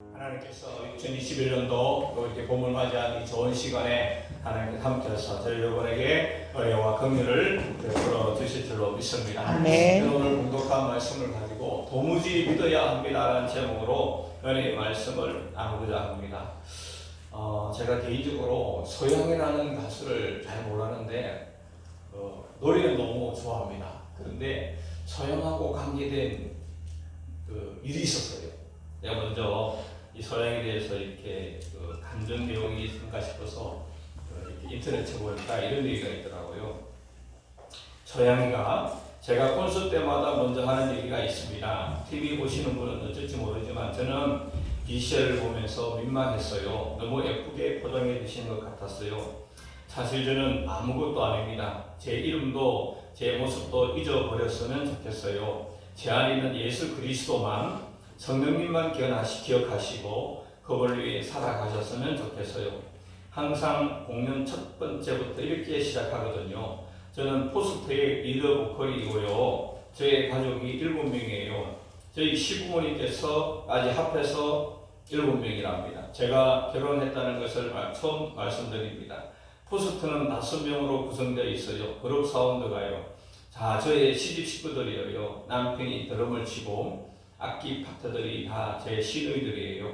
하나님께서 2021년도 이렇게 봄을 맞이한 이 좋은 시간에 하나님께 함께해서 저희 여러분에게 은혜와 긍휼을 베풀어 주실 줄로 믿습니다. 아멘. 오늘 공독한 말씀을 가지고 도무지 믿어야 합니다라는 제목으로 은혜의 말씀을 나누고자 합니다. 제가 개인적으로 소영이라는 가수를 잘 몰랐는데 노래는 너무 좋아합니다. 그런데 소영하고 관계된 일이 있었어요. 내가 먼저 이 소양에 대해서 이렇게 감정 내용이 있을까 싶어서 이렇게 인터넷 쳐보니까 이런 얘기가 있더라고요. 소양이가 제가 콘서트 때마다 먼저 하는 얘기가 있습니다. TV 보시는 분은 어쩔지 모르지만 저는 VCR을 보면서 민망했어요. 너무 예쁘게 포장해 주신 것 같았어요. 사실 저는 아무것도 아닙니다. 제 이름도 제 모습도 잊어버렸으면 좋겠어요. 제 안에 있는 예수 그리스도만 성령님만 기억하시고 그분을 위해 살아가셨으면 좋겠어요. 항상 공연 첫 번째부터 이렇게 시작하거든요. 저는 포스터의 리더 보컬이고요. 저의 가족이 7명이에요. 저희 시부모님께서까지 합해서 7명이랍니다. 제가 결혼했다는 것을 처음 말씀드립니다. 포스터는 5명으로 구성되어 있어요. 그룹 사운드가요. 자, 저의 시집 식구들이에요. 남편이 드럼을 치고 악기 파트들이 다 제 시누이들이에요.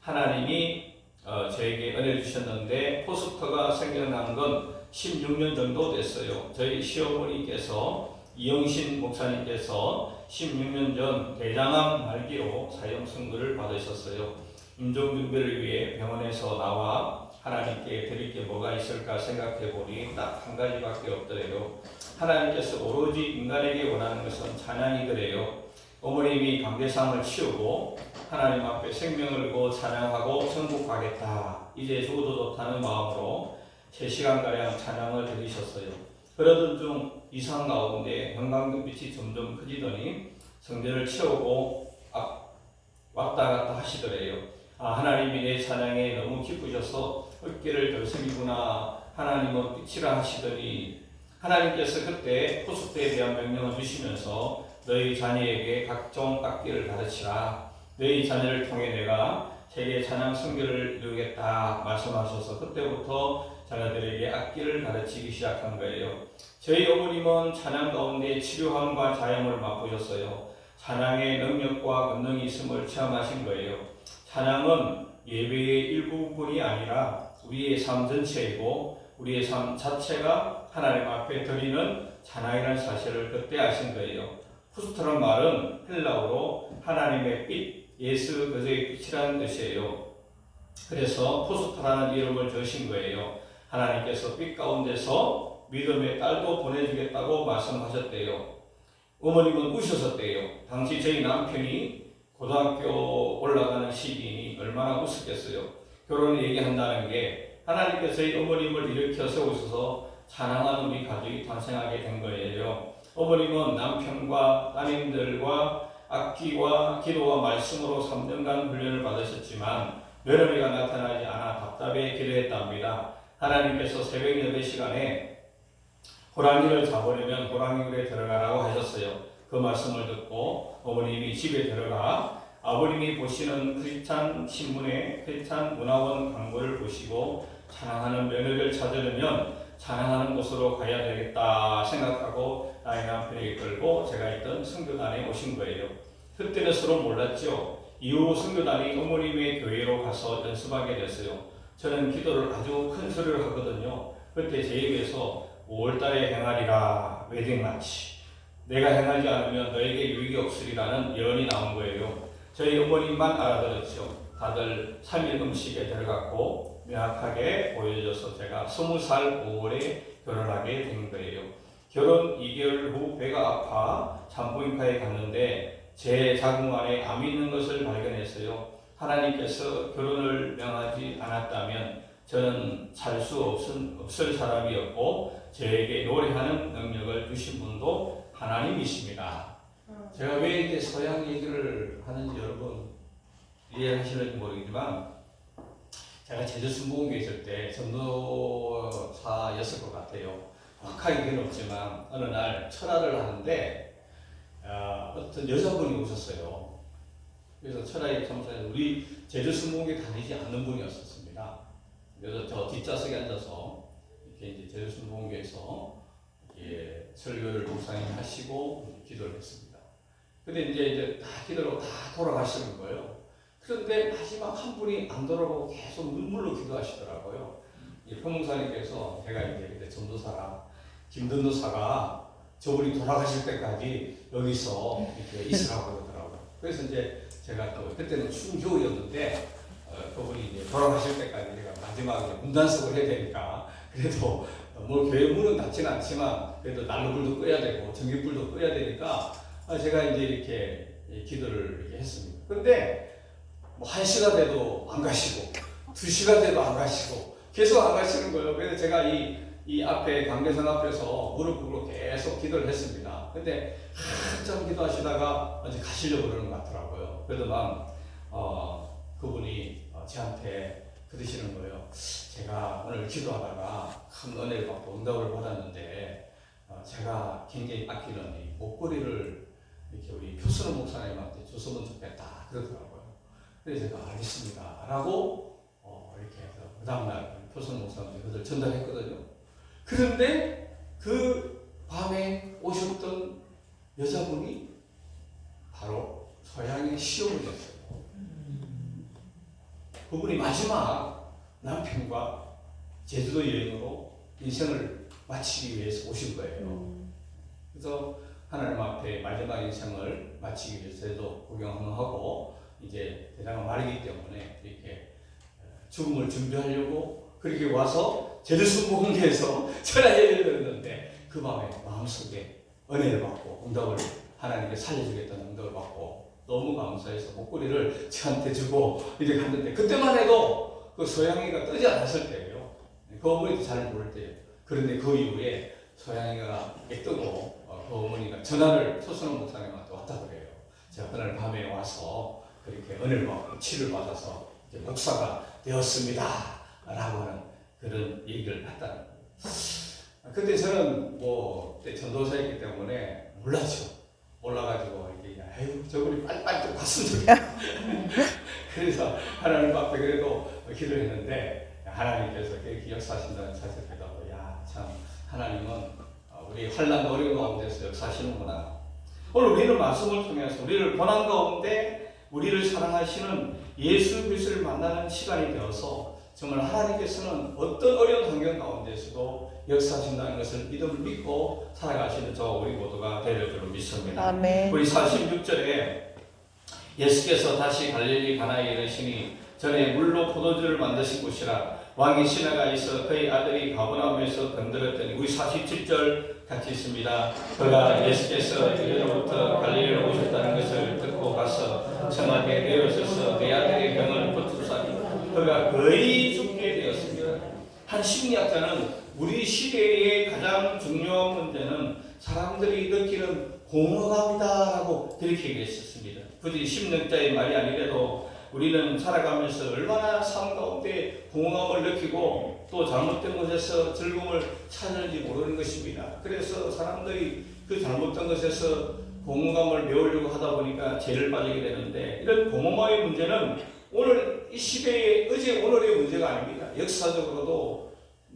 하나님이 저에게 은혜 주셨는데 포스터가 생겨난 건 16년 정도 됐어요. 저희 시어머니께서 이영신 목사님께서 16년 전 대장암 말기로 사형 선고를 받으셨어요. 임종 준비를 위해 병원에서 나와 하나님께 드릴 게 뭐가 있을까 생각해 보니 딱 한 가지밖에 없더래요. 하나님께서 오로지 인간에게 원하는 것은 찬양이더래요. 어머님이 감대상을 치우고 하나님 앞에 생명을 걸고 찬양하고 천국 가겠다. 이제 죽어도 좋다는 마음으로 3시간가량 찬양을 드리셨어요. 그러던 중 이상 가운데 형광등빛이 점점 커지더니 성전을 채우고 왔다 갔다 하시더래요. 하나님이 내 찬양에 너무 기쁘셔서 어깨를 들썩이구나. 하나님은 빛이라 하시더니 하나님께서 그때 포스터에 대한 명령을 주시면서 너희 자녀에게 각종 악기를 가르치라. 너희 자녀를 통해 내가 세계 찬양 선교를 이루겠다 말씀하셔서 그때부터 자녀들에게 악기를 가르치기 시작한 거예요. 저희 어머님은 찬양 가운데 치료함과 자염을 맛보셨어요. 찬양의 능력과 권능이 있음을 체험하신 거예요. 찬양은 예배의 일부분이 아니라 우리의 삶 전체이고 우리의 삶 자체가 하나님 앞에 드리는 찬양이라는 사실을 그때 아신 거예요. 푸스트란 말은 헬라어로 하나님의 빛, 예수 그리스도의 빛이라는 뜻이에요. 그래서 푸스트라는 이름을 주신 거예요. 하나님께서 빛 가운데서 믿음의 딸도 보내주겠다고 말씀하셨대요. 어머님은 우셨었대요. 당시 저희 남편이 고등학교 올라가는 시기니 얼마나 웃었겠어요. 결혼을 얘기한다는 게 하나님께서 저희 어머님을 일으켜 세우셔서 찬양하는 우리 가족이 탄생하게 된 거예요. 어머님은 남편과 따님들과 악기와 기도와 말씀으로 3년간 훈련을 받으셨지만 며느리가 나타나지 않아 답답해 기도했답니다. 하나님께서 새벽 예배 시간에 호랑이를 잡으려면 호랑이굴에 들어가라고 하셨어요. 그 말씀을 듣고 어머님이 집에 들어가 아버님이 보시는 크리스찬 신문에 크리스찬 문화원 광고를 보시고 찬양하는 며느리를 찾으려면 찬양하는 곳으로 가야 되겠다 생각하고 나의 남편을 이끌고 제가 있던 선교단에 오신 거예요. 그때는 서로 몰랐죠. 이후 선교단이 어머님의 교회로 가서 연습하게 됐어요. 저는 기도를 아주 큰 소리로 하거든요. 그때 제 입에서 5월달에 행하리라 웨딩마치, 내가 행하지 않으면 너에게 유익이 없으리라는 예언이 나온 거예요. 저희 어머님만 알아들었죠. 다들 3일 음식에 들어갔고 명확하게 보여줘서 제가 20살 5월에 결혼하게 된 거예요. 결혼 2개월 후 배가 아파 산부인과에 갔는데 제 자궁 안에 암이 있는 것을 발견했어요. 하나님께서 결혼을 명하지 않았다면 저는 살 수 없을 사람이었고 저에게 노래하는 능력을 주신 분도 하나님이십니다. 제가 왜 이렇게 서양 얘기를 하는지 여러분 이해하시는지 모르겠지만 제가 제주 순복음교회 있을 때 전도사였을 것 같아요. 정확하게 기억은 없지만 어느 날 철화를 하는데 어떤 여자분이 오셨어요. 그래서 철학의 참사에서 우리 제주 순복음교회 다니지 않는 분이었었습니다. 그래서 저 뒷좌석에 앉아서 이렇게 이제 제주 순복음교회에서 설교를 목사님 하시고 기도를 했습니다. 근데 이제 다 기도로 다 돌아가시는 거예요. 그런데 마지막 한 분이 안 돌아보고 계속 눈물로 기도하시더라고요. 표목사님께서 제가 이제 전도사라 김전도사가 저분이 돌아가실 때까지 여기서 이렇게 있으라고 그러더라고요. 그래서 이제 제가 또 그때는 추운 겨울이었는데 그분이 이제 돌아가실 때까지 제가 마지막에 문단속을 해야 되니까 그래도 뭐 교회 문은 닫지는 않지만 그래도 난로불도 꺼야 되고 전기불도 꺼야 되니까 제가 이제 이렇게 기도를 이렇게 했습니다. 그런데 뭐 1시가 돼도 안 가시고 2시가 돼도 안 가시고 계속 안 가시는 거예요. 그래서 제가 이 앞에 강대상 앞에서 무릎 꿇고 계속 기도를 했습니다. 근데 한참 기도하시다가 이제 가시려고 그러는 것 같더라고요. 그래도 난 그분이 저한테 그러시는 거예요. 제가 오늘 기도하다가 큰 은혜를 받고 응답을 받았는데 제가 굉장히 아끼는 이 목걸이를 이렇게 우리 표순호 목사님한테 줬으면 좋겠다 그러더라고요. 그래서 제가 알겠습니다 라고 이렇게 해서 그 다음날 표순호 목사님한테 그걸 전달했거든요. 그런데 그 밤에 오셨던 여자분이 바로 서양의 시어머니였어요. 그분이 마지막 남편과 제주도 여행으로 인생을 마치기 위해서 오신 거예요. 그래서 하나님 앞에 마지막 인생을 마치기 위해서 제주도 구경을 하고 이제 대장은 마르기 때문에 이렇게 죽음을 준비하려고 그렇게 와서 제주 순복음교회에서 철학 예배를 드렸는데 그 밤에 마음속에 은혜를 받고 응답을 하나님께 살려주겠다는 응답을 받고 너무 감사해서 목걸이를 저한테 주고 이렇게 갔는데 그때만 해도 그 소양이가 뜨지 않았을 때예요. 그 어머니도 잘 모를 때예요. 그런데 그 이후에 소양이가 뜨고 그 어머니가 전화를 소순호 목사님한테 왔다 그래요. 제가 그날 밤에 와서 그렇게 은혜를 받고 치를 받아서 이제 목사가 되었습니다 라고 하는 그런 얘기를 했다는 거예요. 근데 저는 뭐 그때 전도사였기 때문에 몰랐죠. 몰라가지고 이게 아유 저분이 빨리빨리 좀 갔으면 좋겠다. 그래서 하나님 앞에 그래도 기도를 했는데 하나님께서 그렇게 역사하신다는 사실을 보고 야참 하나님은 우리 환난 어려운 가운데서 역사하시는구나. 오늘 우리는 말씀을 통해서 우리를 고난 가운데 우리를 사랑하시는 예수 그리스도를 만나는 시간이 되어서 정말 하나님께서는 어떤 어려운 환경 가운데서도 역사하신다는 것을 믿음을 믿고 살아가시는 저 우리 모두가 되려 줄로 믿습니다. 아멘. 우리 46절에 예수께서 다시 갈릴리 가나에 이르시니 전에 물로 포도주를 만드신 곳이라 왕이 시내가 있어 그의 아들이 가버나움에서 병들었더니 우리 47절 같이 있습니다. 그가 예수께서 이리로부터 갈릴리로 오셨다는 것을 듣고 가서 청하게 내어서서 내 아들의 병을 고치사니 그가 거의 죽게 되었습니다. 한 심리학자는 우리 시대의 가장 중요한 문제는 사람들이 느끼는 공허감이다라고 그렇게 얘기했었습니다. 굳이 심령자의 말이 아니라도 우리는 살아가면서 얼마나 삶 가운데 공허감을 느끼고 또 잘못된 것에서 즐거움을 찾는지 모르는 것입니다. 그래서 사람들이 그 잘못된 것에서 공허감을 메우려고 하다 보니까 죄를 빠지게 되는데 이런 공허감의 문제는 오늘 이 시대의 어제 오늘의 문제가 아닙니다. 역사적으로도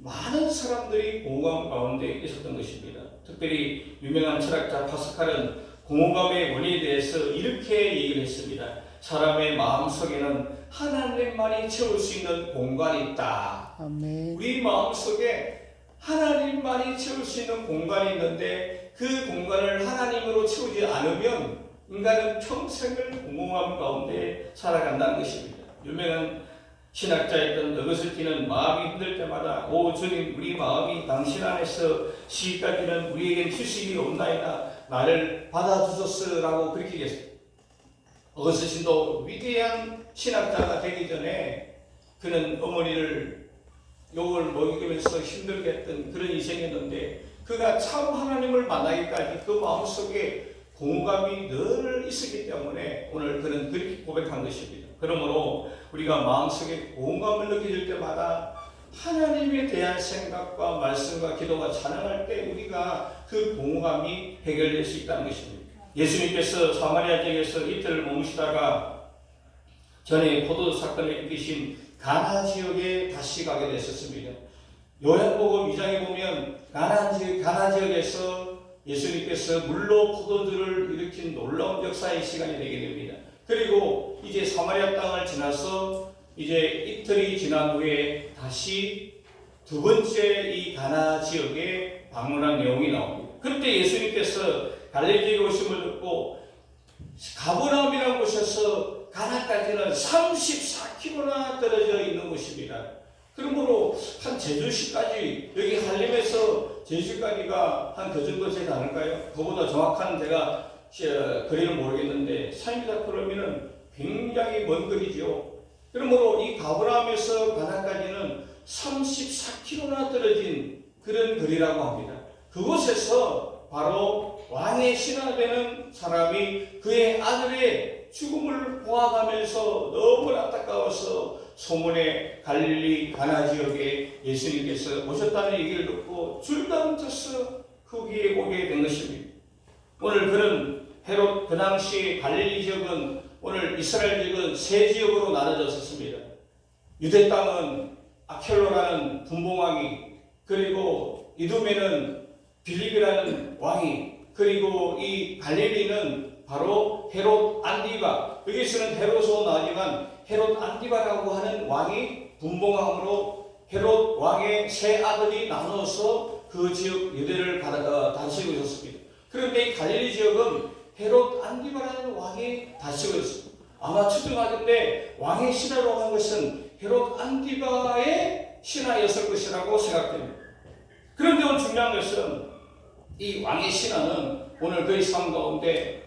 많은 사람들이 공허감 가운데 있었던 것입니다. 특별히 유명한 철학자 파스칼은 공허감의 원인에 대해서 이렇게 얘기를 했습니다. 사람의 마음속에는 하나님만이 채울 수 있는 공간이 있다. 아멘. 우리 마음속에 하나님만이 채울 수 있는 공간이 있는데 그 공간을 하나님으로 채우지 않으면 인간은 평생을 공허함 가운데 살아간다는 것입니다. 유명한 신학자였던 어거스틴은 마음이 힘들 때마다 오 주님 우리 마음이 당신 안에서 시까지는 우리에겐 휴식이 없나이다 나를 받아주소서라고 그렇게 얘기했습니다. 어거스틴도 위대한 신학자가 되기 전에 그는 어머니를 욕을 먹이면서 힘들게 했던 그런 인생이었는데 그가 참 하나님을 만나기까지 그 마음속에 공감이 늘 있었기 때문에 오늘 그는 그렇게 고백한 것입니다. 그러므로 우리가 마음속에 공감을 느낄 때마다 하나님에 대한 생각과 말씀과 기도가 찬양할 때 우리가 그 공감이 해결될 수 있다는 것입니다. 예수님께서 사마리아 지역에서 이틀 머무시다가 전에 포도 사건을 일으키신 가나 지역에 다시 가게 됐었습니다. 요한복음 2장에 보면 가나 지역에서 예수님께서 물로 포도주를 일으킨 놀라운 역사의 시간이 되게 됩니다. 그리고 이제 사마리아 땅을 지나서 이제 이틀이 지난 후에 다시 두 번째 이 가나 지역에 방문한 내용이 나옵니다. 그때 예수님께서 갈릴리에 오심을 듣고 가버나움이라는 곳에서 가나까지는 34km나 떨어져 있는 곳입니다. 그러므로 한 제주시까지, 여기 한림에서 제주시까지가 한 그 정도 되지 않을까요? 그보다 정확한 제가 거리를 모르겠는데 3km면 굉장히 먼 거리죠. 그러므로 이 가버나움에서 가나까지는 34km나 떨어진 그런 거리라고 합니다. 그곳에서 바로 왕의 신하되는 사람이 그의 아들의 죽음을 보아가면서 너무 안타까워서 소문에 갈릴리 가나 지역에 예수님께서 오셨다는 얘기를 듣고 줄다름쳐서 거기에 오게 된 것입니다. 오늘 그는 헤롯, 그 당시 갈릴리 지역은 오늘 이스라엘 지역은 세 지역으로 나눠졌었습니다. 유대 땅은 아켈로라는 분봉왕이, 그리고 이두메는 빌립이라는 왕이, 그리고 이 갈릴리는 바로 헤롯 안디바, 여기서는 헤롯으로 나오지만 헤롯 안디바라고 하는 왕이 분봉왕으로 헤롯 왕의 세 아들이 나눠서 그 지역 유대를 다스리고 있었습니다. 그런데 이 갈릴리 지역은 헤롯 안디바라는 왕이 다스리고 있습니다. 아마 추정하길 때 왕의 신하라고 한 것은 헤롯 안디바의 신하였을 것이라고 생각됩니다. 그런데 오늘 중요한 것은 이 왕의 신하는 오늘 그의 삶 가운데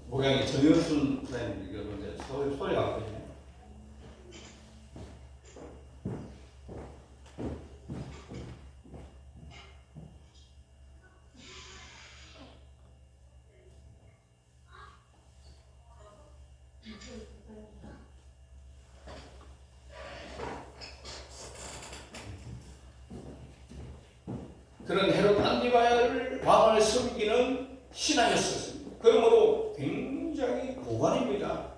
목양이 정현순 사장님 이러는데 소리가 안 들리네. 그런 헤롯 안디바를 왕을 섬기는 신하였었습니다. 그러므로 굉장히 고관입니다.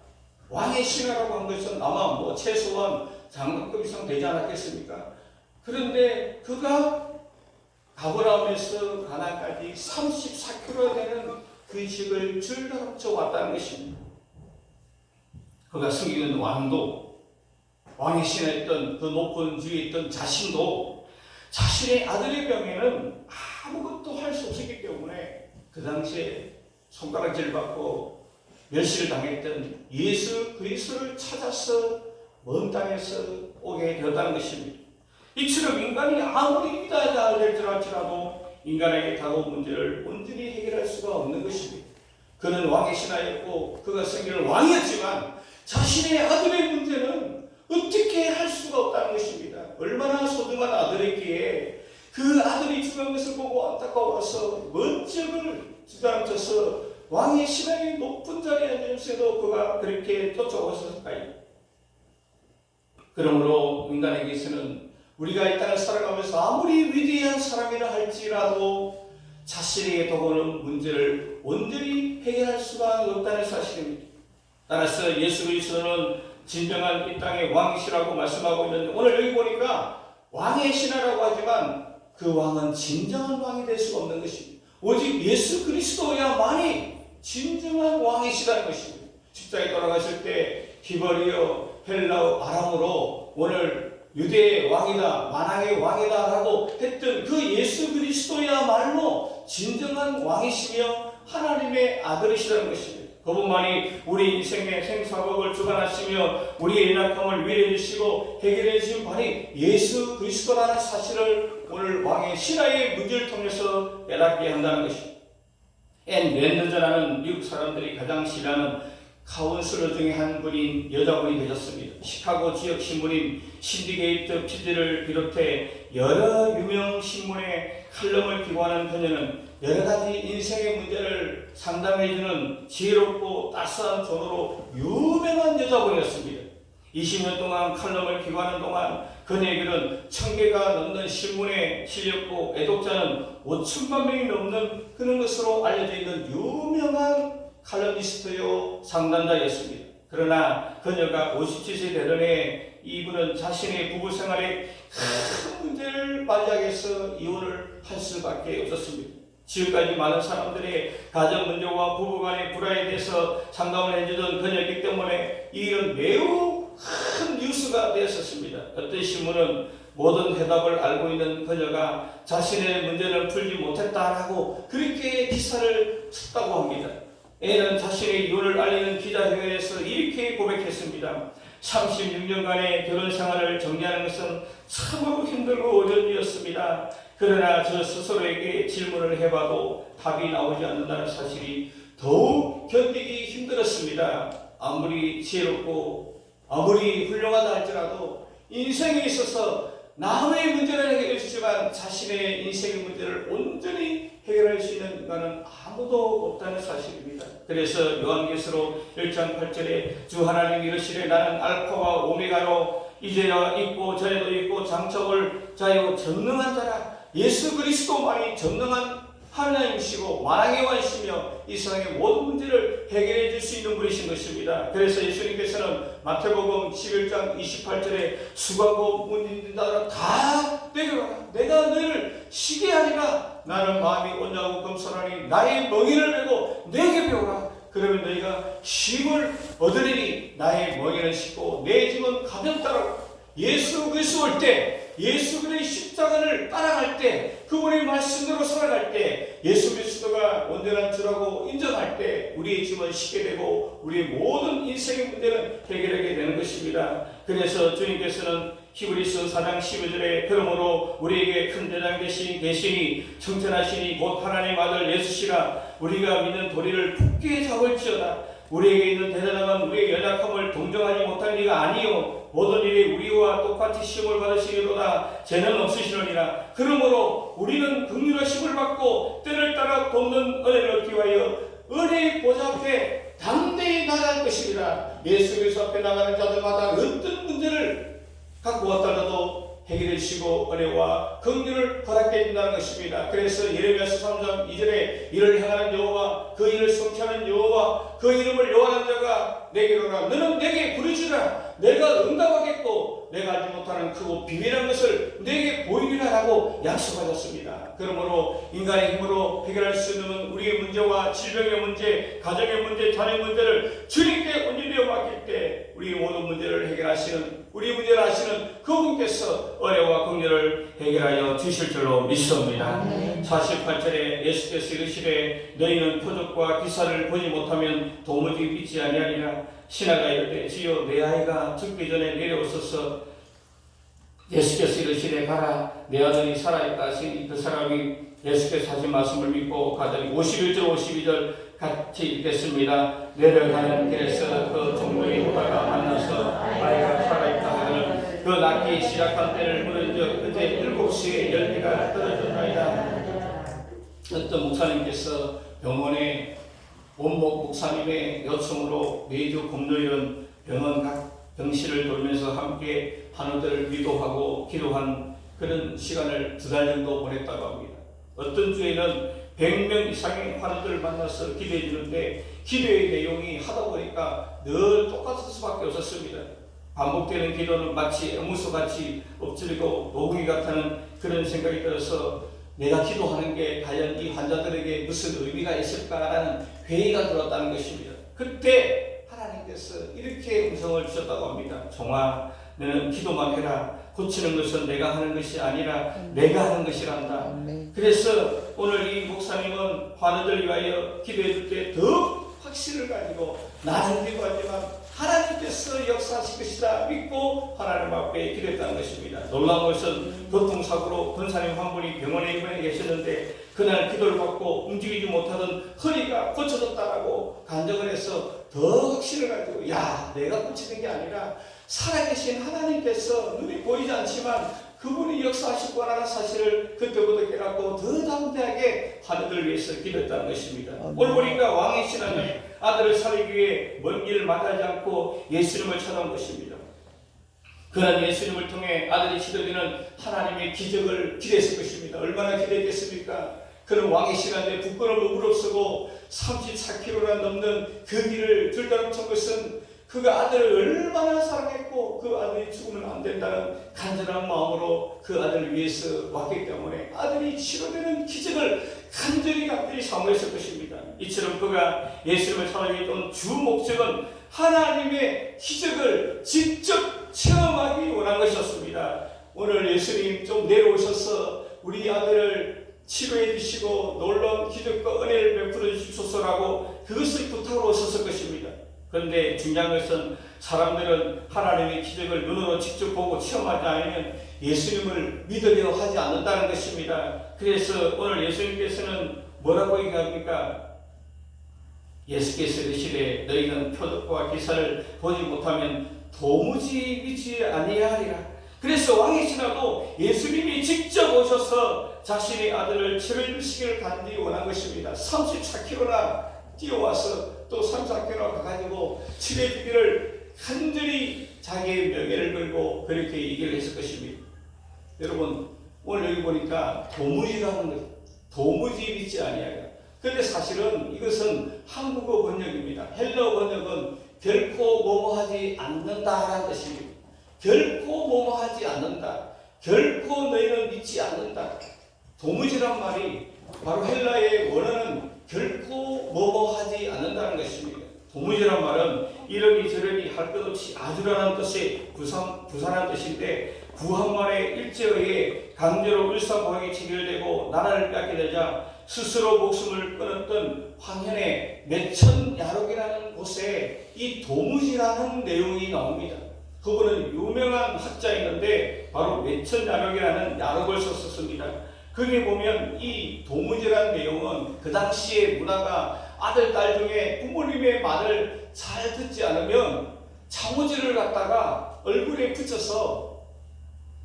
왕의 신하라고 한 것은 아마 뭐 최소한 장관급 이상 되지 않았겠습니까? 그런데 그가 가버나움에서 가나까지 34km 되는 그 지역을 줄다름쳐 왔다는 것입니다. 그가 섬기는 왕도, 왕의 신하였던 그 높은 지위에 있던 자신도 자신의 아들의 병에는 아무것도 할 수 없었기 때문에 그 당시에 손가락질 받고 멸시를 당했던 예수 그리스도를 찾아서 먼 땅에서 오게 되었다는 것입니다. 이처럼 인간이 아무리 위대하다 할지라도 인간에게 다가온 문제를 온전히 해결할 수가 없는 것입니다. 그는 왕의 신하였고 그가 섬기는 왕이었지만 자신의 아들의 문제는 어떻게 할 수가 없다는 것입니다. 얼마나 소중한 아들이기에 그 아들이 죽은 것을 보고 안타까워서 먼적을 주저앉아서 왕의 신하의 높은 자리에 앉으면서도 그가 그렇게 쫓아왔을까요? 그러므로 인간에게서는 우리가 이 땅을 살아가면서 아무리 위대한 사람이라 할지라도 자신에게 다가오는 문제를 온전히 해결할 수가 없다는 사실입니다. 따라서 예수 그리스도는 진정한 이 땅의 왕이시라고 말씀하고 있는데 오늘 여기 보니까 왕의 신하라고 하지만 그 왕은 진정한 왕이 될 수가 없는 것입니다. 오직 예수 그리스도야만이 진정한 왕이시라는 것입니다. 십자가에 돌아가실 때 히브리어, 헬라어, 아람어로 오늘 유대의 왕이다, 만왕의 왕이다 라고 했던 그 예수 그리스도야말로 진정한 왕이시며 하나님의 아들이시라는 것입니다. 그분만이 우리 인생의 생사복을 주관하시며 우리의 연약함을 위로해 주시고 해결해 주신 분이 예수 그리스도라는 사실을 오늘 왕의 신하의 문제를 통해서 깨닫게 한다는 것입니다. 앤 랜더저라는 미국 사람들이 가장 싫어하는 카운슬러 중에 한 분인 여자분이 되셨습니다. 시카고 지역 신문인 신디게이트 피디를 비롯해 여러 유명 신문에 칼럼을 기고하는 그녀는 여러 가지 인생의 문제를 상담해주는 지혜롭고 따스한 존으로 유명한 여자분이었습니다. 20년 동안 칼럼을 기고하는 동안 그녀에게는 1000개가 넘는 신문에 실렸고 애독자는 5천만 명이 넘는 그런 것으로 알려져 있는 유명한 칼럼니스트요 상담자였습니다. 그러나 그녀가 57세 되던 해 이분은 자신의 부부 생활에 큰 문제를 맞이하게 해서 이혼을 할 수밖에 없었습니다. 지금까지 많은 사람들의 가정 문제와 부부간의 불화에 대해서 상담을 해주던 그녀이기 때문에 이 일은 매우 큰 뉴스가 되었었습니다. 어떤 신문은 모든 해답을 알고 있는 그녀가 자신의 문제를 풀지 못했다라고 그렇게 기사를 썼다고 합니다. A는 자신의 이혼을 알리는 기자회견에서 이렇게 고백했습니다. 36년간의 결혼 생활을 정리하는 것은 참으로 힘들고 어려운 일이었습니다. 그러나 저 스스로에게 질문을 해봐도 답이 나오지 않는다는 사실이 더욱 견디기 힘들었습니다. 아무리 지혜롭고 아무리 훌륭하다 할지라도 인생에 있어서 남의 문제를 해결해 주지만 자신의 인생의 문제를 온전히 해결할 수 있는 인간은 아무도 없다는 사실입니다. 그래서 요한계시록 1장 8절에 주 하나님 이르시되 나는 알파와 오메가로 이제야 있고 전에도 있고 장척을 자요 전능한 자라. 예수 그리스도만이 전능한 하나님이시고 왕의 왕이시며 이 세상의 모든 문제를 해결해 줄 수 있는 분이신 것입니다. 그래서 예수님께서는 마태복음 11장 28절에 수고하고 문진 자들아 다 내게 와라. 내가 너희를 쉬게 하리라. 나는 마음이 온유하고 겸손하니 나의 멍에를 메고 내게 배우라. 그러면 너희가 쉼을 얻으리니 나의 멍에는 쉽고 내 짐은 가볍다라고. 예수 그리스도 올 때 예수 그리스도의 십자가를 따라갈 때 그분의 말씀대로 살아갈 때 예수 그리스도가 온전한 주라고 인정할 때 우리의 짐은 쉽게 되고 우리의 모든 인생의 문제는 해결하게 되는 것입니다. 그래서 주님께서는 히브리서 4장 12절에 그러므로 우리에게 큰 대장 되시니 청천하시니 곧 하나님의 아들 예수시라. 우리가 믿는 도리를 굳게 잡을지어다. 우리에게 있는 대장은 우리의 연약함을 동정하지 못할 리가 아니요 모든 일에 우리와 똑같이 시험을 받으시리로다. 죄는 없으시느니라. 그러므로 우리는 긍휼하심을 받고 때를 따라 돕는 은혜를 얻기 위하여 은혜의 보좌 앞에 담대히 나갈 것입니다. 예수 그리스도 앞에 나가는 자들마다 어떤 문제를 갖고 왔더라도 해결해 주시고 은혜와 긍휼을 허락해 준다는 것입니다. 그래서 예레미야서 3장 2절에 이를 행하는 여호와 그 일을 성취하는 여호와 그 이름을 여호와는 자가 내게로 오라. 너는 내게 부르짖으라. 내가 응답하겠고 내가 알지 못하는 크고 비밀한 것을 내게 보이리라 라고 약속하셨습니다. 그러므로 인간의 힘으로 해결할 수 있는 우리의 문제와 질병의 문제, 가정의 문제, 자녀의 문제를 주님께 온전히 맡길 때 우리의 모든 문제를 해결하시는 우리 문제를 아시는 그분께서 은혜와 긍휼을 해결하여 주실 줄로 믿습니다. 48절에 예수께서 이르시되 너희는 표적과 기사를 보지 못하면 도무지 믿지 아니하리라. 신하가 이르되 주여 내 아이가 죽기 전에 내려오소서. 예수께서 이르시되 가라 내 아들이 살아있다 하시니 그 사람이 예수께서 하신 말씀을 믿고 가더니 51절 52절 같이 읽겠습니다. 내려가는 길에서 그 종로의 호다가 만나서 아이가 살아있다 하는 그 낳기 시작한 때를 물은적 그때 7시에 열매가 떨어졌나이다. 어떤 목사님께서 병원에 원목 목사님의 요청으로 매주 금요일은 병원 각 병실을 돌면서 함께 환우들을 위로하고 기도한 그런 시간을 2달 정도 보냈다고 합니다. 어떤 주에는 100명 이상의 환우들을 만나서 기도해 주는데 기도의 내용이 하다 보니까 늘 똑같을 수밖에 없었습니다. 반복되는 기도는 마치 앵무새같이 엎드리고 노구기 같다는 그런 생각이 들어서 내가 기도하는 게 과연 이 환자들에게 무슨 의미가 있을까라는 회의가 들었다는 것입니다. 그때 하나님께서 이렇게 음성을 주셨다고 합니다. 종아, 너는 기도만 해라. 고치는 것은 내가 하는 것이 아니라 내가 하는 것이란다. 그래서 오늘 이 목사님은 환우들 위하여 기도해 줄 때 더 확신을 가지고 나는 기도하지만 하나님께서 역사하실 것이다 믿고 하나님 앞에 기도했다는 것입니다. 놀라운 것은 교통사고로 권사님 한 분이 병원에 입원해 계셨는데 그날 기도를 받고 움직이지 못하던 허리가 고쳐졌다라고 간증을 해서 더 확신을 가지고 야 내가 고치는 게 아니라 살아계신 하나님께서 눈이 보이지 않지만 그분이 역사하실 거라는 사실을 그때부터 깨닫고 더 담대하게 환우들을 위해서 기도했다는 것입니다. 오늘 보니까 왕이신 하나님 아들을 살리기 위해 먼 길을 마다하지 않고 예수님을 찾아온 것입니다. 그는 예수님을 통해 아들이 시도되는 하나님의 기적을 기대했을 것입니다. 얼마나 기대했겠습니까? 그는 왕의 시간에 부끄러움을 무릅쓰고 34km나 넘는 그 길을 들다름친 것은 그 아들을 얼마나 사랑했고 그 아들이 죽으면 안 된다는 간절한 마음으로 그 아들을 위해서 왔기 때문에 아들이 치료되는 기적을 간절히 사모했을 것입니다. 이처럼 그가 예수님을 찾아왔던 주 목적은 하나님의 기적을 직접 체험하기 원한 것이었습니다. 오늘 예수님 좀 내려오셔서 우리 아들을 치료해 주시고 놀라운 기적과 은혜를 베풀어 주십소서라고 그것을 부탁으로 오셨을 것입니다. 그런데 중요한 것은 사람들은 하나님의 기적을 눈으로 직접 보고 체험하지 않으면 예수님을 믿으려 하지 않는다는 것입니다. 그래서 오늘 예수님께서는 뭐라고 얘기합니까? 예수께서 이르시되 너희는 표적과 기사를 보지 못하면 도무지 믿지 아니하리라. 그래서 왕이 지나도 예수님이 직접 오셔서 자신의 아들을 치료해 주시기를 간절히 원한 것입니다. 34km나 뛰어와서 또 34km 가가지고 치료해 주기를 간절히 자기의 명예를 걸고 그렇게 얘기를 했을 것입니다. 여러분 오늘 여기 보니까 도무지라는 것, 도무지 믿지 아니하리라. 그런데 사실은 이것은 한국어 번역입니다. 헬라어 번역은 결코 뭐뭐하지 않는다라는 뜻입니다. 결코 뭐뭐하지 않는다. 결코 너희는 믿지 않는다. 도무지란 말이 바로 헬라의 원어는 결코 뭐뭐하지 않는다는 것입니다. 도무지란 말은 이러니 저러니 할 것 없이 아주라는 뜻의 부산한 뜻인데 구한말의 일제어에 강제로 을사보행이 체결되고 나라를 뺏게 되자 스스로 목숨을 끊었던 황현의 매천야록이라는 곳에 이 도무지라는 내용이 나옵니다. 그분은 유명한 학자였는데 바로 매천야록이라는 야록을 썼습니다. 거기에 보면 이 도무지라는 내용은 그 당시의 문화가 아들, 딸 중에 부모님의 말을 잘 듣지 않으면 창호지를 갖다가 얼굴에 붙여서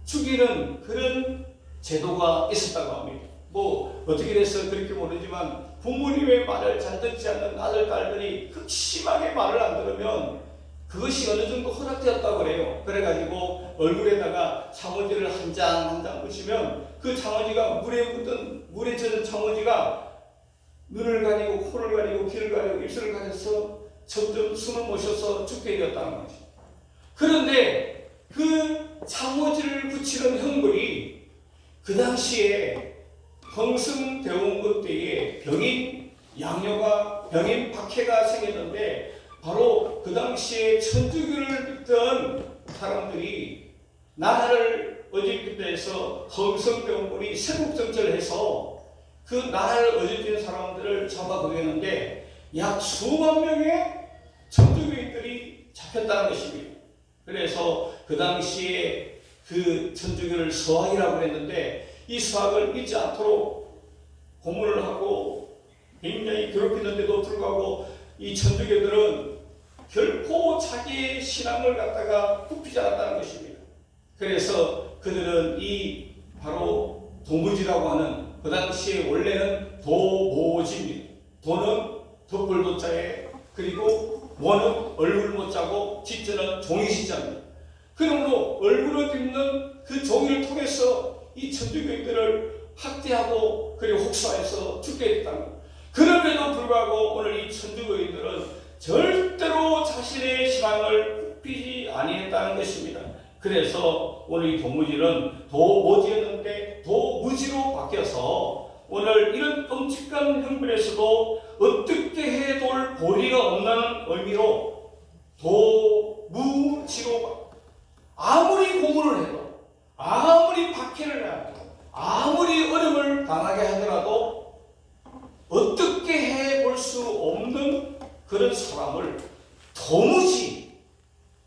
죽이는 그런 제도가 있었다고 합니다. 뭐 어떻게 돼서 그렇게 모르지만 부모님의 말을 잘 듣지 않는 아들, 딸들이 극심하게 말을 안 들으면 그것이 어느 정도 허락되었다고 그래요. 그래가지고 얼굴에다가 창호지를 한 장 한 장 붙이면 그 창호지가 물에 젖은 창호지가 눈을 가리고 코를 가리고 귀를 가리고 입술을 가려서 점점 숨을 못 쉬어서 죽게 되었다는 거죠. 그런데 그 창호지를 붙이는 형벌이 그 당시에 흥승대원군 때에 병인 양녀가 병인 박해가 생겼는데 바로 그 당시에 천주교를 믿던 사람들이 나라를 어집기 위해서 흥승대원군이 세국정찰을 해서 그 나라를 어집는 사람들을 잡아들였는데 약 수만 명의 천주교인들이 잡혔다는 것입니다. 그래서 그 당시에 그 천주교를 서학이라고 했는데 이 서학을 믿지 않도록 고문을 하고 굉장히 괴롭히는데도 불구하고 이 천주교들은 결코 자기의 신앙을 갖다가 굽히지 않았다는 것입니다. 그래서 그들은 이 바로 도무지라고 하는 그 당시에 원래는 도모지입니다. 도는 덕불도자에 그리고 모는 얼굴 못자고 지자는 종이시자입니다. 그러므로 얼굴을 딛는 그 종이를 통해서 이 천주교인들을 학대하고 그리고 혹사해서 죽게 됐다는 것. 그럼에도 불구하고 오늘 이 천주교인들은 절대로 자신의 신앙을 굽히지 아니했다는 것입니다. 그래서 오늘 이 도무지는 도모지였는데 도무지로 바뀌어서 오늘 이런 끔찍한 형벌에서도 어떻게 해도 보리가 없는 의미로 도무지로 아무리 고문을 해도 아무리 박해를 해도 아무리 어려움을 당하게 하더라도 어떻게 해볼 수 없는 그런 사람을 도무지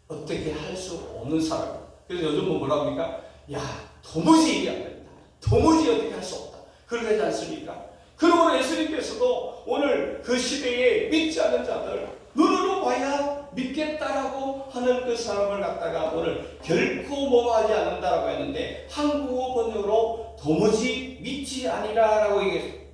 어떻게 할 수 없는 사람. 그래서 요즘은 뭐라고 합니까? 야, 도무지 이해 안 된다. 도무지 어떻게 할 수 없다. 그렇게 하지 않습니까? 그러므로 예수님께서도 오늘 그 시대에 믿지 않는 자들, 눈으로 봐야 믿겠다라고 하는 그 사람을 갖다가 오늘 결코 뭐하지 않는다라고 했는데 한국어 번역으로 도무지 믿지 아니라라고 얘기했습니다.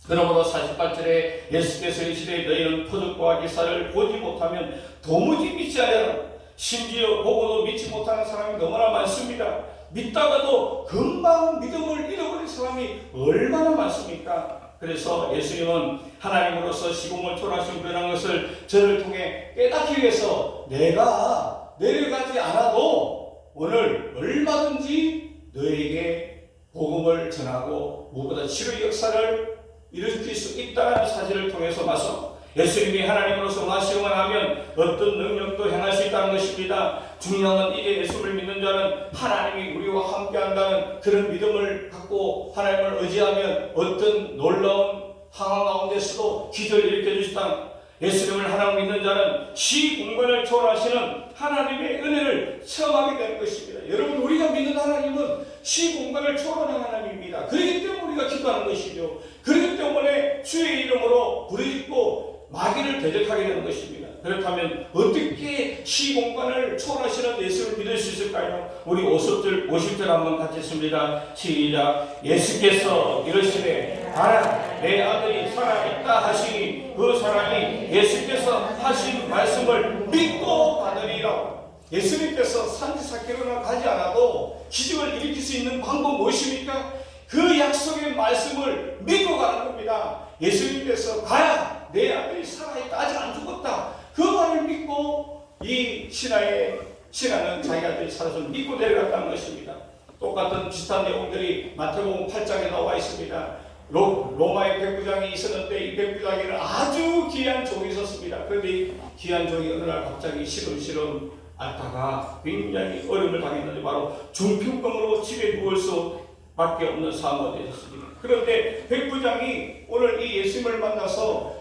그러므로 48절에 예수께서 이르시되 너희는 표적과 기사를 보지 못하면 도무지 믿지 아니하라. 심지어 보고도 믿지 못하는 사람이 너무나 많습니다. 믿다가도 금방 믿음을 잃어버린 사람이 얼마나 많습니까? 그래서 예수님은 하나님으로서 시공을 초월하신 분이라는 것을 저를 통해 깨닫기 위해서 내가 내려가지 않아도 오늘 얼마든지 너에게 복음을 전하고 무엇보다 치료의 역사를 일으킬 수 있다는 사실을 통해서 봐서 예수님이 하나님으로서 원하시기만 하면 어떤 능력도 행할 수 있다는 것입니다. 중요한 건 이제 예수를 믿는 자는 하나님이 우리와 함께한다는 그런 믿음을 갖고 하나님을 의지하면 어떤 놀라운 상황 가운데서도 기적을 일으켜주시다. 예수님을 하나님 믿는 자는 시공간을 초월하시는 하나님의 은혜를 체험하게 되는 것입니다. 여러분, 우리가 믿는 하나님은 시공간을 초월하는 하나님입니다. 그렇기 때문에 우리가 기도하는 것이죠. 그렇기 때문에 주의 이름으로 부르짖고 마귀를 대적하게 되는 것입니다. 그렇다면 어떻게 시공간을 초월하시는 예수를 믿을 수 있을까요? 우리 50절 한번 같이 했습니다. 시작. 예수께서 이르시되 가라, 내 아들이 살아있다 하시니 그 사람이 예수께서 하신 말씀을 믿고 받으리라. 예수님께서 산지사키로나 가지 않아도 기적을 일으킬 수 있는 방법 무엇입니까? 그 약속의 말씀을 믿고 가는 겁니다. 예수님께서 가라, 내 아들이 살아있다, 아직 안 죽었다, 그 말을 믿고 이 신하는 자기 아들이 살아서 믿고 내려갔다는 것입니다. 똑같은 비슷한 내용들이 마태복음 8장에 나와 있습니다. 로마의 백부장이 있었는데 이 백부장에는 아주 귀한 종이 있었습니다. 그런데 이 귀한 종이 어느 날 갑자기 시름시름 앓다가 굉장히 어려움을 당했는데 바로 중풍병으로 집에 누울 수밖에 없는 상황이 되었습니다. 그런데 백부장이 오늘 이 예수님을 만나서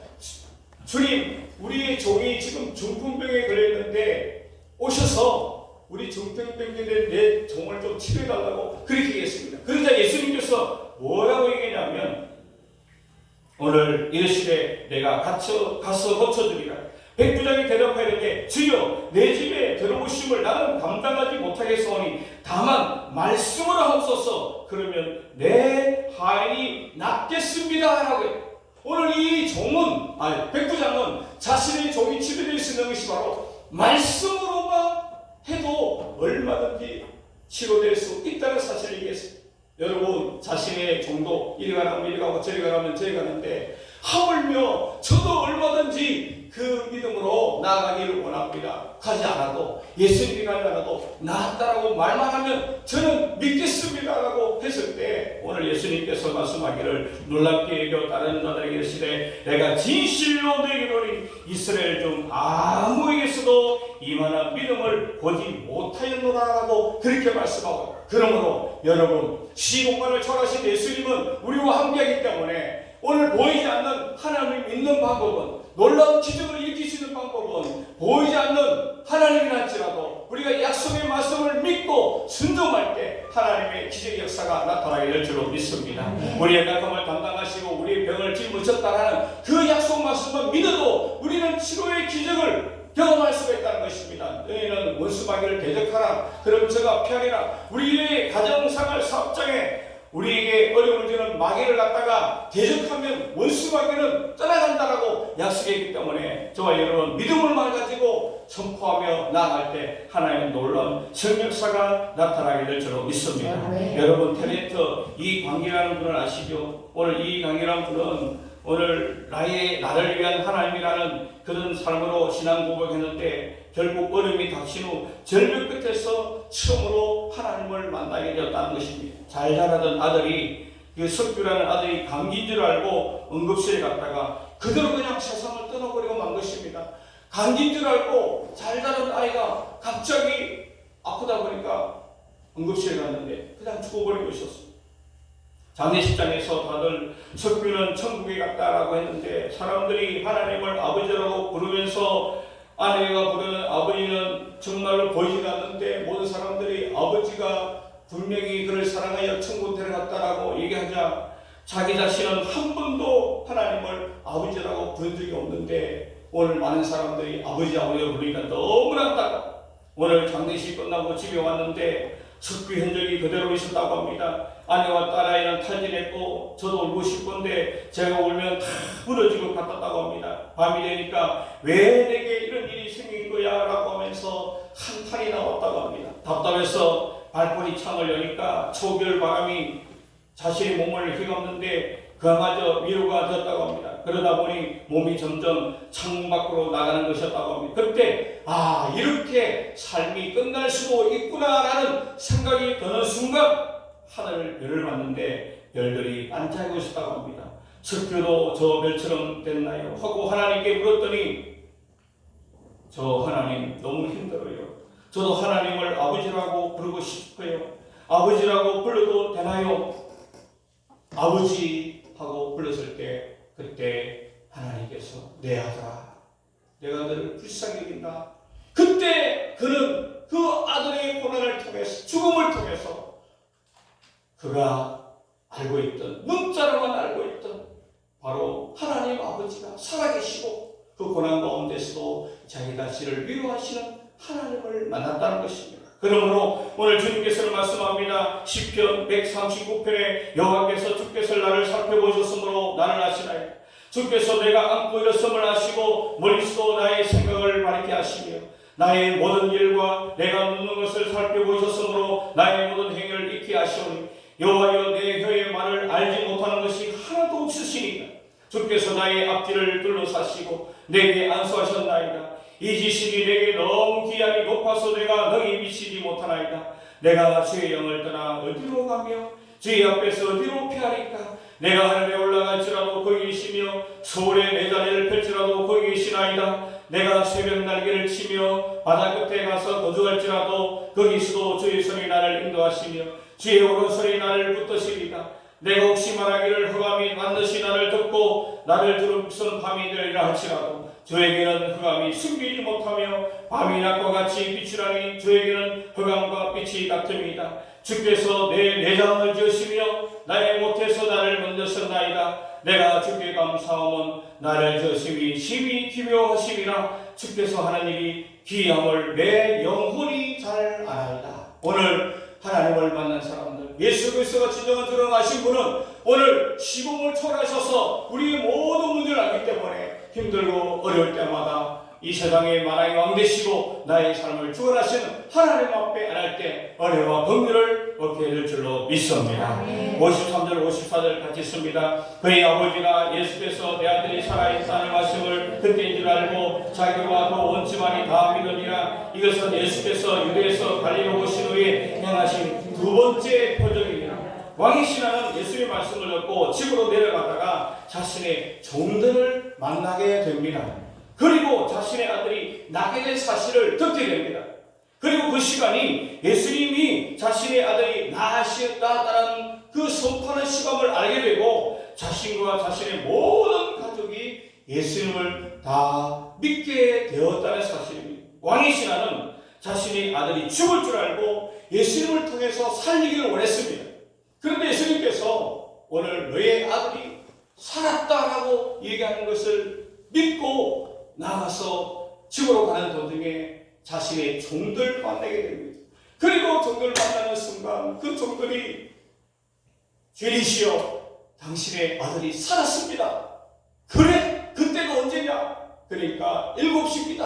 주님, 우리의 종이 지금 중풍병에 걸려있는데 오셔서 우리 중풍병에 내 종을 좀 치료해달라고 그렇게 얘기했습니다. 그러자 예수님께서 뭐라고 얘기했냐면 오늘 이르시되 내가 가서 고쳐주리라. 백부장이 대답하였는데 주여, 내 집에 들어오심을 나는 감당하지 못하겠사오니 다만 말씀으로 하옵소서. 그러면 내 하인이 낫겠습니다 라고 해요. 오늘 이 백부장은 자신의 종이 치료될 수 있는 것이 바로 말씀으로만 해도 얼마든지 치료될 수 있다는 사실을 얘기했습니다. 여러분, 자신의 종도 이리 가라면 이리 가고 저리 가라면 저리 가는데 하물며 저도 얼마든지 그 믿음으로 나아가기를 원합니다. 가지 않아도, 예수님이 가지 않아도 나았다라고 말만 하면 저는 믿겠습니다라고 했을 때 오늘 예수님께서 말씀하기를 놀랍게 여겨 다른 자들에게 이르시되 내가 진실로 너희에게 이르노니 이스라엘 중 아무에게서도 이만한 믿음을 보지 못하였노라라고 그렇게 말씀하고, 그러므로 여러분, 시공간을 초월하신 예수님은 우리와 함께하기 때문에 오늘 보이지 않는 하나님을 믿는 방법은, 놀라운 기적을 일으킬 수 있는 방법은 보이지 않는 하나님이 할지라도 우리가 약속의 말씀을 믿고 순종할 때 하나님의 기적의 역사가 나타나게 될 줄로 믿습니다. 우리의 약함을 담당하시고 우리의 병을 짊으셨다라는 그 약속 말씀을 믿어도 우리는 치료의 기적을 경험할 수가 있다는 것입니다. 너희는 원수마귀를 대적하라, 그럼 저가 피하리라. 우리의 가정생활 사업장에 우리에게 어려움을 주는 마귀를 갖다가 대적하면 원수마귀는 떠나간다라고 약속했기 때문에 저와 여러분 믿음을만 가지고 선포하며 나아갈 때 하나님의 놀라운 성역사가 나타나게 될 줄로 믿습니다. 여러분, 테레트 이광기라는 분을 아시죠? 오늘 이광기라는 분은 오늘 나를 위한 하나님이라는 그런 삶으로 신앙 고백했는데 결국 어려움이 닥친 후 절벽 끝에서 처음으로 하나님을 만나게 되었다는 것입니다. 잘 자라던 아들이, 그 석규라는 아들이 감기인 줄 알고 응급실에 갔다가 그대로 그냥 세상을 떠나버리고 만 것입니다. 감기인 줄 알고 잘 자란 아이가 갑자기 아프다 보니까 응급실에 갔는데 그냥 죽어버리고 있었습니다. 장례식장에서 다들 석규는 천국에 갔다라고 했는데 사람들이 하나님을 아버지라고 부르면서 아내가 부르는 아버지는 정말로 보이지 않는데 모든 사람들이 아버지가 분명히 그를 사랑하여 천국 데려갔다라고 얘기하자 자기 자신은 한 번도 하나님을 아버지라고 부른 적이 없는데 오늘 많은 사람들이 아버지라고 부르니까 너무나 안타까워. 오늘 장례식 끝나고 집에 왔는데 석비 흔적이 그대로 있었다고 합니다. 아내와 딸아이는 탈진했고 저도 울고 싶은데 제가 울면 다 부러지고 같았다고 합니다. 밤이 되니까 왜 내게 이런 일이 생긴 거야 라고 하면서 한탄이 나왔다고 합니다. 답답해서 발코니 창을 여니까 초겨울 바람이 자신의 몸을 휘감는데 그마저 위로가 되었다고 합니다. 그러다 보니 몸이 점점 창문 밖으로 나가는 것이었다고 합니다. 그때 이렇게 삶이 끝날 수도 있구나라는 생각이 드는 순간 하늘 별을 봤는데 별들이 반짝이고 있었다고 합니다. 석교도 저 별처럼 됐나요? 하고 하나님께 물었더니 저 하나님 너무 힘들어요. 저도 하나님을 아버지라고 부르고 싶어요. 아버지라고 불러도 되나요? 아버지 하고 불렀을 때 그때 하나님께서 내 아들아 내가 너를 불쌍히 여긴다. 그때 그는 그 아들의 고난을 통해서 죽음을 통해서 그가 알고 있던 문자로만 알고 있던 바로 하나님 아버지가 살아계시고 그 고난 가운데서도 자기 자신을 위로하시는 하나님을 만났다는 것입니다. 그러므로 오늘 주님께서 말씀합니다. 시편 139편에 여호와께서 주께서 나를 살펴보셨으므로 나를 아시나이다. 주께서 내가 안고 일었음을 아시고 머릿속도 나의 생각을 밝게 하시며 나의 모든 일과 내가 묻는 것을 살펴보셨으므로 나의 모든 행위를 잊게 하시오니 여호와여 내 혀의 말을 알지 못하는 것이 하나도 없으시니까 주께서 나의 앞뒤를 둘러사시고 내게 안수하셨나이다. 이 지식이 내게 너무 기한이 높아서 내가 능히 미치지 못하나이다. 내가 주의 영을 떠나 어디로 가며 주의 앞에서 어디로 피하리까. 내가 하늘에 올라갈지라도 거기 계시며 서울에 내 자리를 펼지라도 거기 계시나이다. 내가 새벽 날개를 치며 바다 끝에 가서 거주할지라도 거기서도 주의 손이 나를 인도하시며 주의 오른손이 나를 붙드시리다. 내가 혹시 말하기를 흑암이 반드시 나를 덮고 나를 두릅쓴 밤이 되리라 할지라도 주에게는 흑암이 숨기지 못하며 밤이 낮과 같이 비추라니 주에게는 흑암과 빛이 같음이다. 주께서 내 내장을 지으시며 나의 못에서 나를 만드셨나이다. 내가 주께 감사함은 나를 지으심이 심히 기묘하심이라. 주께서 하는 일이 기이함을 내 영혼이 잘 아나이다. 오늘 하나님을 만난 사람들, 예수 그리스도가 진정한 드러나신 분은 오늘 시공을 초월하셔서 우리의 모든 문제를 알기 때문에 힘들고 어려울 때마다 이 세상의 만왕의 왕 되시고 나의 삶을 주관하시는 하나님 앞에 안할 때 은혜와 긍휼을 얻게 될 줄로 믿습니다. 53절 54절 같이 씁니다. 그의 아버지가 예수께서 내 아들이 살아있다는 말씀을 그때인 줄 알고 자기와 그 온 집안이 다 믿으니라. 이것은 예수께서 유대에서 갈릴리로 오신 후에 행하신 두 번째 표적입니다. 왕이 신하는 예수의 말씀을 듣고 집으로 내려가다가 자신의 종들을 만나게 됩니다. 그리고 자신의 아들이 낳게 된 사실을 듣게 됩니다. 그리고 그 시간이 예수님이 자신의 아들이 낳았다는 그 선포하는 시간을 알게 되고 자신과 자신의 모든 가족이 예수님을 다 믿게 되었다는 사실입니다. 왕의 신하는 자신의 아들이 죽을 줄 알고 예수님을 통해서 살리기를 원했습니다. 그런데 예수님께서 오늘 너의 아들이 살았다라고 얘기하는 것을 믿고 나가서 집으로 가는 도중에 자신의 종들 만나게 됩니다. 그리고 종들 만나는 순간 그 종들이 죄리시여 당신의 아들이 살았습니다. 그래? 그때가 언제냐? 그러니까 7시입니다.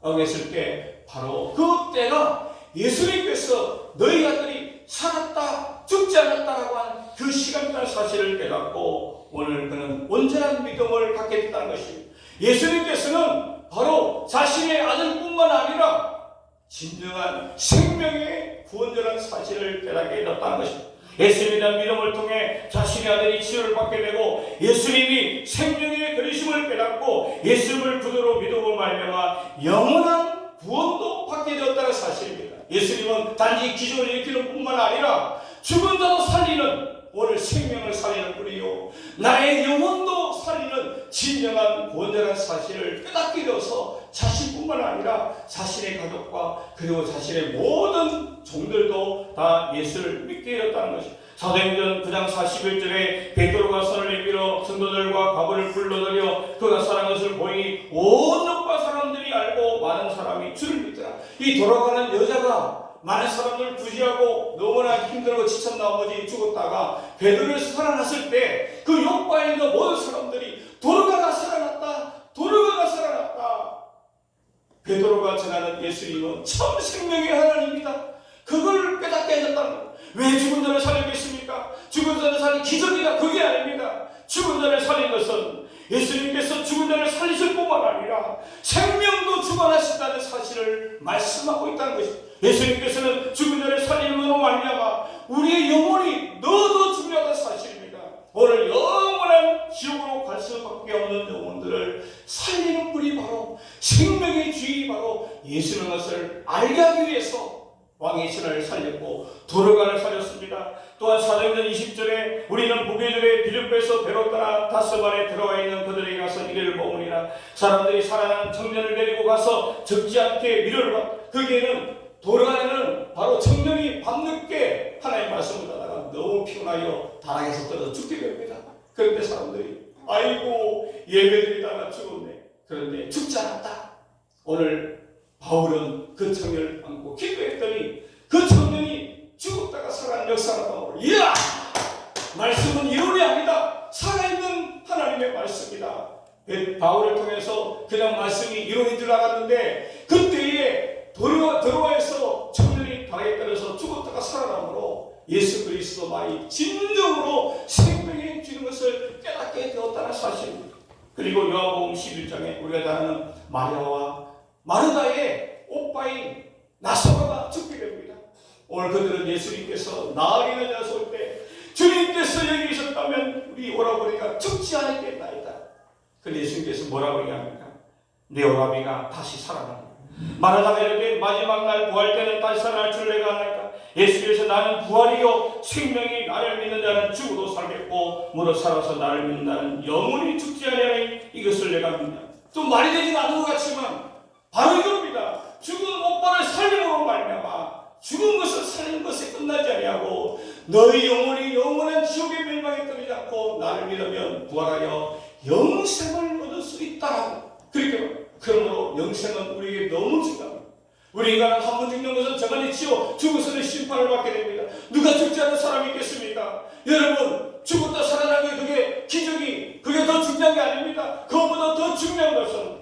라고 했을 때 바로 그때가 예수님께서 너희 아들이 살았다 죽지 않았다라고 하는 그 시간이라는 사실을 깨닫고 오늘 그는 온전한 믿음을 갖게 됐다는 것입니다. 예수님께서는 바로 자신의 아들뿐만 아니라 진정한 생명의 구원자라는 사실을 깨닫게 되었다는 것입니다. 예수님에 대한 믿음을 통해 자신의 아들이 치유를 받게 되고 예수님이 생명의 그리심을 깨닫고 예수님을 구주로 믿음으로 말미암아 영원한 구원도 받게 되었다는 사실입니다. 예수님은 단지 기적을 일으키는 뿐만 아니라 죽은 자도 살리는 오늘 생명을 살리는 분이요 나의 영혼도 살리는 진정한 구원자라는 사실을 깨닫게 되어서 자신뿐만 아니라 자신의 가족과 그리고 자신의 모든 종들도 다 예수를 믿게 되었다는 것입니다. 사도행전 9장 41절에 베드로가 손을 내밀어 성도들과 과부를 불러들여 그가 살한 것을 보니 온 역과 사람들이 알고 많은 사람이 주를 믿더라. 이 돌아가는 여자가 많은 사람들을 구제하고 너무나 힘들고 지쳐 나머지 죽었다가 베드로에서 살아났을 때 그 욕바에 있는 모든 사람들이 도르가가 살아났다, 도르가가 살아났다. 베드로가 전하는 예수님은 참 생명의 하나님이다. 그걸 깨닫게 해줬다는 거예요. 왜 죽은 자를 살리겠습니까? 죽은 자를 살린 기적이다. 그게 아닙니다. 죽은 자를 살린 것은 예수님께서 죽은 자를 살리실 뿐만 아니라 생명도 주관하신다는 사실을 말씀하고 있다는 것입니다. 예수님께서는 죽은 자를 살림으로 말미암아 우리의 영혼이 너도 중요하다는 사실입니다. 오늘 영원한 지옥으로 갈 수밖에 없는 영혼들을 살리는 분이 바로 생명의 주인이 바로 예수는 것을 알게 하기 위해서 왕의 신을 살렸고 도르가를 살렸습니다. 또한 사도행전 20절에 우리는 무교절에 빌립보에서 배로 떠나 다스발에 들어와 있는 그들에게 가서 이르를 모으니라. 사람들이 살아난 청년을 데리고 가서 적지 않게 위로를 받. 거기에는 도르가는 바로 청년이 밤늦게 하나님의 말씀을 듣다가 너무 피곤하여 다락에서 떨어져 죽게 됩니다. 그런데 사람들이 아이고 예배드리다가 죽었네. 그런데 죽지 않았다. 오늘 바울은 그 청년을 안고 기도했더니 그 청년이 죽었다가 살아난 역사가 나오고, 이야! 말씀은 이론이 아니다. 살아있는 하나님의 말씀이다. 바울을 통해서 그냥 말씀이 이론인 줄 알았는데 그때에 드로아에서 청년이 바위에 떨어져 죽었다가 살아남으로 예수 그리스도만이 진정으로 생명에 주는 것을 깨닫게 되었다는 사실입니다. 그리고 요한복음 11장에 우리가 다 아는 마리아와 마르다의 오빠인 나사로가 죽게 됩니다. 오늘 그들은 예수님께서 나흘이나 지나서 때 주님께서 여기 계셨다면 우리 오라버니가 죽지 않았겠나이다. 그 예수님께서 뭐라고 얘기합니까? 내 오라비가 다시 살아납니다. 마르다가 이르되 마지막 날 부활 때는 다시 살아날 줄 내가 아나이까. 예수께서 나는 부활이요 생명이 나를 믿는 자는 죽어도 살겠고 무릇 살아서 나를 믿는 자는 영원히 죽지 아니하니 이것을 내가 믿는다. 좀 말이 되진 않은 것 같지만 바로 이겁니다. 죽은 오빠를 살림으로 말미암아 죽은 것을 살린 것에 끝나지 아니하고 너희 영혼이 영원한 지옥의 멸망에 떨어지지 않고 나를 믿으면 부활하여 영생을 얻을 수 있다라고. 그러므로 영생은 우리에게 너무 중요합니다. 우리 인간은 한 번 죽는 것은 저만이지요. 죽어서는 심판을 받게 됩니다. 누가 죽지 않은 사람이 있겠습니까? 여러분, 죽었다 살아난 게 그게 기적이, 그게 더 중요한 게 아닙니다. 그것보다 더 중요한 것은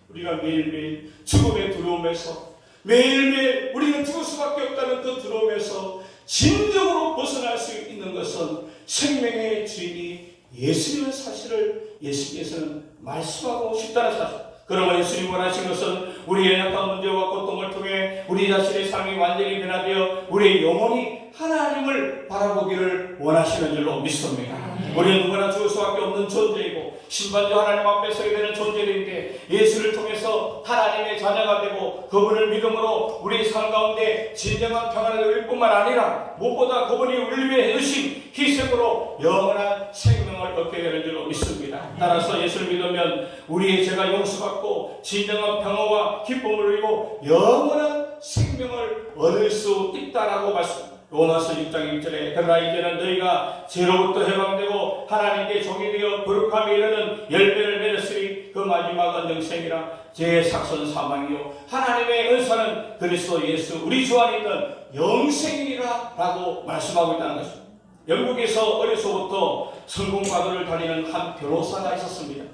우리가 매일매일 죽음의 두려움에서 매일매일 우리는 죽을 수밖에 없다는 그 두려움에서 진정으로 벗어날 수 있는 것은 생명의 주인이 예수님의 사실을 예수님께서는 말씀하고 싶다는 사실. 그러면 예수님 원하신 것은 우리의 연약한 문제와 고통을 통해 우리 자신의 삶이 완전히 변화되어 우리의 영혼이 하나님을 바라보기를 원하시는 줄로 믿습니다. 우리는 누구나 죽을 수밖에 없는 존재이고 심판주 하나님 앞에 서게 되는 존재인데 예수를 통해서 하나님의 자녀가 되고 그분을 믿음으로 우리 삶 가운데 진정한 평안을 누릴 뿐만 아니라 무엇보다 그분이 우리를 위해 해주신 희생으로 영원한 생명을 얻게 되는 줄로 믿습니다. 따라서 예수를 믿으면 우리의 죄가 용서받고 진정한 평화와 기쁨을 누리고 영원한 생명을 얻을 수 있다라고 말씀합니다. 로마서 6장 1절에 그러나 이제는 너희가 죄로부터 해방되고 하나님께 종이 되어 거룩함에 이르는 열매를 맺었으니 그 마지막은 영생이라. 죄의 삭선 사망이요 하나님의 은사는 그리스도 예수 우리 주 안에 있는 영생이라 라고 말씀하고 있다는 것입니다. 영국에서 어려서부터 성공과도를 다니는 한 변호사가 있었습니다.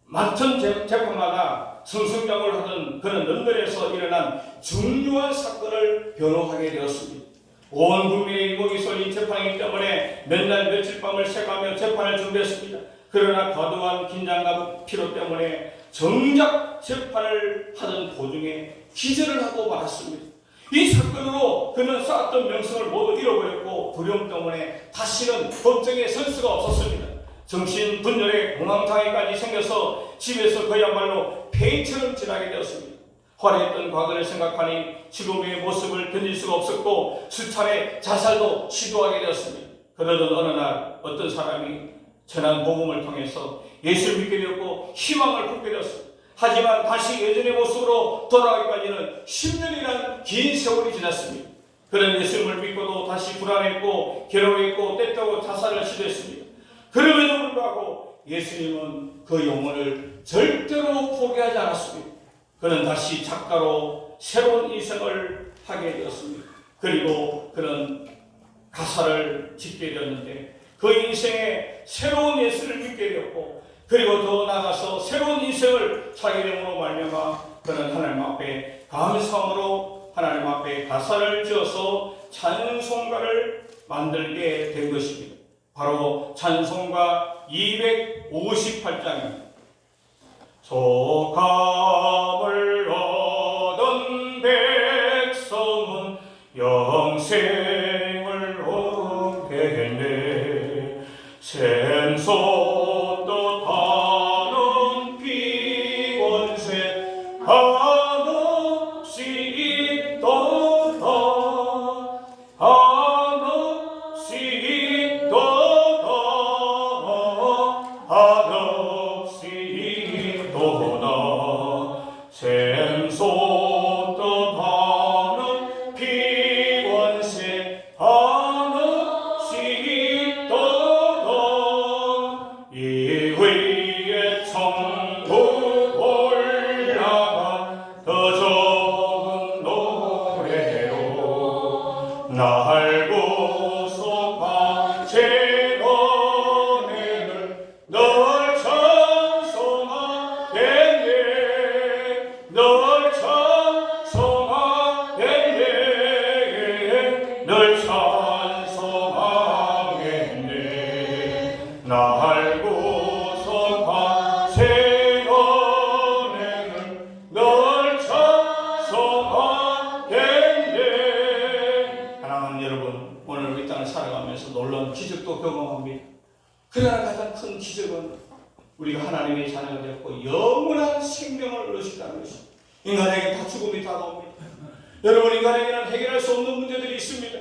많던 재판마다 성승장을 하던 그런 런던에서 일어난 중요한 사건을 변호하게 되었습니다. 온 국민의 일목이 쏠린 재판이기 때문에 몇 날 며칠 밤을 새가며 재판을 준비했습니다. 그러나 과도한 긴장감 피로 때문에 정작 재판을 하던 도중에 기절을 하고 말았습니다. 이 사건으로 그는 쌓았던 명성을 모두 잃어버렸고 두려움 때문에 다시는 법정에 설 수가 없었습니다. 정신분열에 공황장애까지 생겨서 집에서 그야말로 폐인처럼 지나게 되었습니다. 화려했던 과거를 생각하니 지금의 모습을 견딜 수가 없었고 수차례 자살도 시도하게 되었습니다. 그러던 어느 날 어떤 사람이 전한 복음을 통해서 예수를 믿게 되었고 희망을 품게 되었습니다. 하지만 다시 예전의 모습으로 돌아가기까지는 10년이라는 긴 세월이 지났습니다. 그런 예수님을 믿고도 다시 불안했고 괴로워했고 때때로 자살을 시도했습니다. 그럼에도 불구하고 예수님은 그 영혼을 절대로 포기하지 않았습니다. 그는 다시 작가로 새로운 인생을 하게 되었습니다. 그리고 그런 가사를 짓게 되었는데 그 인생에 새로운 예수를 믿게 되었고, 그리고 더 나아가서 새로운 인생을 살게 됨으로 말미암아 그는 하나님 앞에 감사함으로 하나님 앞에 가사를 지어서 찬송가를 만들게 된 것입니다. 바로 찬송가 258장입니다. 소감을 얻은 백성은 영생을 얻겠네. 샘솟 뜻하는 비권세 한없이 있도다. 한없이 있도다. 한없이 있도다. 샘솟 뜻하는 비권세 한없이 있도다. 이 위에 천국 올라가 더 좋은 노래로 날고서 밤새 은혜를 널 찬송하겠네. 널 찬송하겠네. 널 찬송하겠네. 날고서 밤새 은혜를 널 찬송하겠네. 사랑하는 여러분, 오늘 이 땅을 살아가면서 놀라운 기적도 경험합니다. 그러나 가장 큰 기적은 우리가 하나님의 자녀가 되었고 영원한 생명을 얻을 수 있다는 것입니다. 인간에게 다 죽음이 다가옵니다. 여러분, 인간에게는 해결할 수 없는 문제들이 있습니다.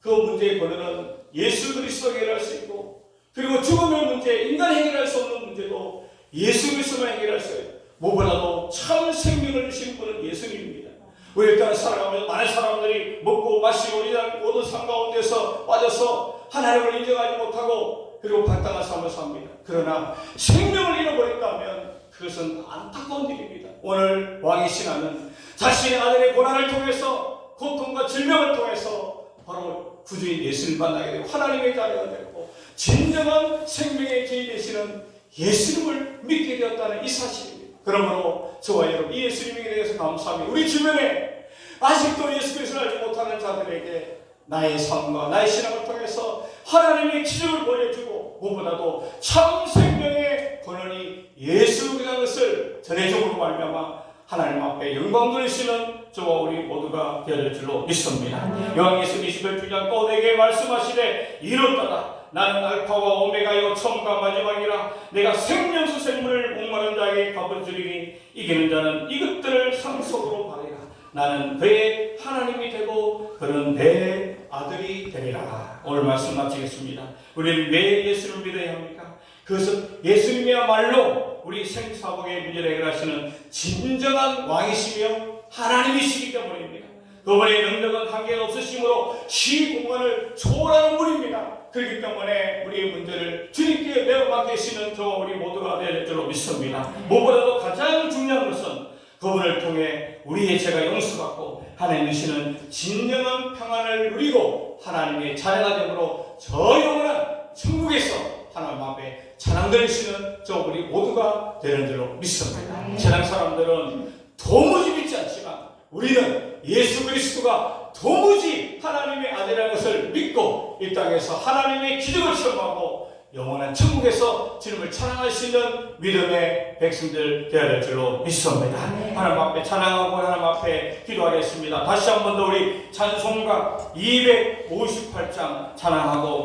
그 문제의 근원은 예수 그리스도가 해결할 수 있고, 그리고 죽음의 문제, 인간 해결할 수 없는 문제도 예수 그리스도만 해결할 수 있어요. 무엇보다도 참 생명을 주신 분은 예수님입니다. 우리 땅을 살아가면서 많은 사람들이 먹고 마시고 이런 모든 삶 가운데서 빠져서 하나님을 인정하지 못하고 그리고 반당한 삶을 삽니다. 그러나 생명을 잃어버렸다면 그것은 안타까운 일입니다. 오늘 왕이신 하나님은 자신의 아들의 고난을 통해서, 고통과 질병을 통해서 바로 구주인 예수를 만나게 되고 하나님의 자녀가 되고 진정한 생명의 주인 되시는 예수님을 믿게 되었다는 이 사실입니다. 그러므로 저와 여러분, 이 예수님에 대해서 감사합니다. 우리 주변에 아직도 예수 그리스도를 알지 못하는 자들에게 나의 삶과 나의 신앙을 통해서 하나님의 기적을 보여주고, 무엇보다도 참 생명의 근원이 예수라는 것을 전해줌으로 말미암아 하나님 앞에 영광 돌리시는 저와 우리 모두가 되어질 줄로 믿습니다. 요한계시록 21장 또 내게 말씀하시되 이렇도다. 나는 알파와 오메가요 처음과 마지막이라. 내가 생명수 생물을 목마른 자에게 값을 주리니 이기는 자는 이것들을 상속으로 받으리라. 나는 그의 하나님이 되고 그는 내 아들이 되리라. 오늘 말씀 마치겠습니다. 우리는 왜 예수를 믿어야 합니까? 그것은 예수님이야말로 우리 생사복의 문제를 해결하시는 진정한 왕이시며 하나님이시기 때문입니다. 그분의 능력은 한계가 없으시므로 시 공간을 초월하는 분입니다. 그렇기 때문에 우리의 문제를 주님께 매우 맡기시는 저와 우리 모두가 될 줄로 믿습니다. 무엇보다도 가장 중요한 것은 그분을 통해 우리의 죄가 용서받고 하나님 주시는 진정한 평안을 누리고 하나님의 자녀가 되므로 저 영원한 천국에서 하나님 앞에 찬양 드리시는 저 우리 모두가 되는 줄로 믿습니다. 세상 사람들은 도무지 믿지 않지만 우리는 예수 그리스도가 도무지 하나님의 아들이라는 것을 믿고 이 땅에서 하나님의 기적을 체험하고 영원한 천국에서 주님을 찬양할 수 있는 믿음의 백성들 되어야 될 줄로 믿습니다. 하나님 앞에 찬양하고 하나님 앞에 기도하겠습니다. 다시 한 번 더 우리 찬송가 258장 찬양하고